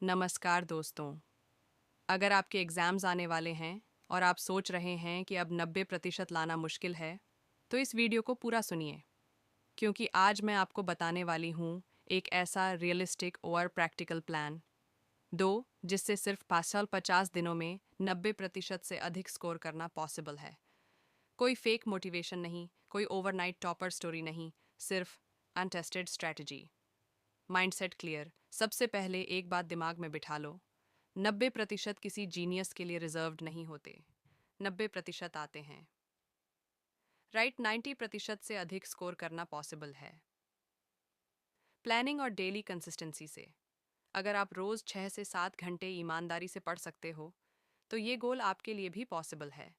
नमस्कार दोस्तों। अगर आपके एग्ज़ाम्स आने वाले हैं और आप सोच रहे हैं कि अब 90% लाना मुश्किल है, तो इस वीडियो को पूरा सुनिए, क्योंकि आज मैं आपको बताने वाली हूँ एक ऐसा रियलिस्टिक और प्रैक्टिकल प्लान जिससे सिर्फ 5 साल 50 दिनों में 90% से अधिक स्कोर करना पॉसिबल है। कोई फेक मोटिवेशन नहीं, कोई ओवरनाइट टॉपर स्टोरी नहीं, सिर्फ अनटेस्टेड स्ट्रैटेजी। Mindset clear. सबसे पहले एक बात दिमाग में बिठा लो, 90% किसी जीनियस के लिए रिजर्व्ड नहीं होते। 90% आते हैं। राइट, 90% से अधिक स्कोर करना पॉसिबल है प्लानिंग और डेली कंसिस्टेंसी से। अगर आप रोज 6 से 7 घंटे ईमानदारी से पढ़ सकते हो, तो ये गोल आपके लिए भी पॉसिबल है।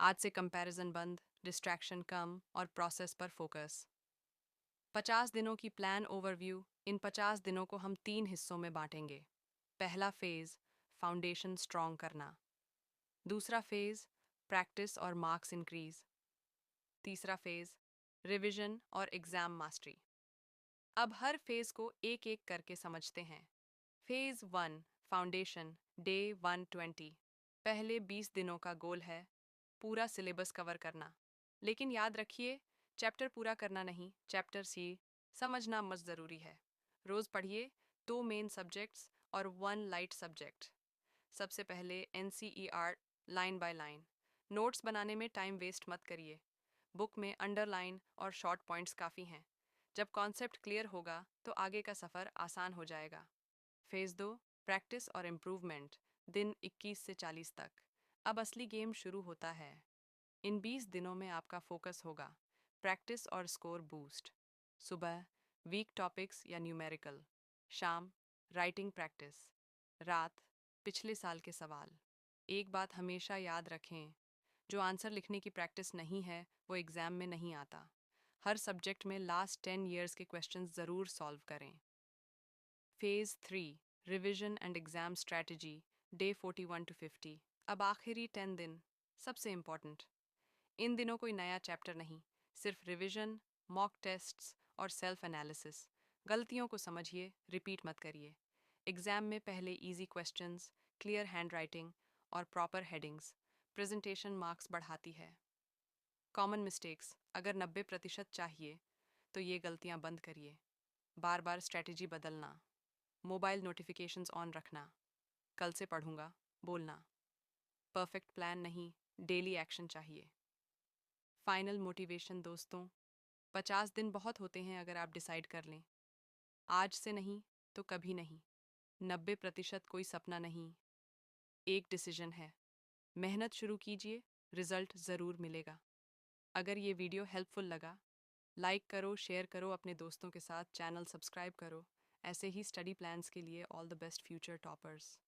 आज से कंपैरिजन बंद, डिस्ट्रैक्शन कम और प्रोसेस पर फोकस। 50 दिनों की प्लान ओवरव्यू। इन 50 दिनों को हम 3 हिस्सों में बांटेंगे। पहला फेज, फाउंडेशन स्ट्रॉन्ग करना। दूसरा फेज, प्रैक्टिस और मार्क्स इंक्रीज। तीसरा फेज, रिवीजन और एग्जाम मास्टरी। अब हर फेज को एक एक करके समझते हैं। Phase 1, foundation, day 120। पहले 20 दिनों का गोल है पूरा सिलेबस कवर करना। लेकिन याद रखिए, चैप्टर पूरा करना नहीं, चैप्टर सी समझना मस्त ज़रूरी है। रोज़ पढ़िए 2 मेन सब्जेक्ट्स और 1 लाइट सब्जेक्ट। सबसे पहले NCER line by line. Notes बनाने में टाइम वेस्ट मत करिए। बुक में अंडरलाइन और शॉर्ट पॉइंट्स काफ़ी हैं। जब कॉन्सेप्ट क्लियर होगा तो आगे का सफ़र आसान हो जाएगा। फेज़ 2, प्रैक्टिस और इम्प्रूवमेंट। दिन 21 से 40 तक। अब असली गेम शुरू होता है। इन 20 दिनों में आपका फोकस होगा प्रैक्टिस और स्कोर बूस्ट। सुबह वीक टॉपिक्स या न्यूमेरिकल, शाम राइटिंग प्रैक्टिस, रात पिछले साल के सवाल। एक बात हमेशा याद रखें, जो आंसर लिखने की प्रैक्टिस नहीं है वो एग्ज़ाम में नहीं आता। हर सब्जेक्ट में लास्ट 10 ईयर्स के क्वेश्चंस ज़रूर सॉल्व करें। Phase 3, revision and exam strategy, day 41 to 50। अब आखिरी 10 दिन सबसे इम्पॉर्टेंट। इन दिनों कोई नया चैप्टर नहीं, सिर्फ रिवीजन, मॉक टेस्ट्स और सेल्फ एनालिसिस। गलतियों को समझिए, रिपीट मत करिए। एग्जाम में पहले इजी क्वेश्चंस, क्लियर हैंडराइटिंग और प्रॉपर हेडिंग्स। प्रेजेंटेशन मार्क्स बढ़ाती है। Common mistakes. अगर 90% चाहिए तो ये गलतियां बंद करिए। बार बार स्ट्रेटजी बदलना, मोबाइल नोटिफिकेशंस ऑन रखना, कल से पढ़ूंगा बोलना। परफेक्ट प्लान नहीं, डेली एक्शन चाहिए। फाइनल मोटिवेशन दोस्तों, 50 दिन बहुत होते हैं अगर आप डिसाइड कर लें। आज से नहीं तो कभी नहीं। 90% कोई सपना नहीं, एक डिसीजन है। मेहनत शुरू कीजिए, रिजल्ट ज़रूर मिलेगा। अगर ये वीडियो हेल्पफुल लगा, लाइक करो, शेयर करो अपने दोस्तों के साथ, चैनल सब्सक्राइब करो। ऐसे ही स्टडी प्लान्स के लिए all the best future toppers.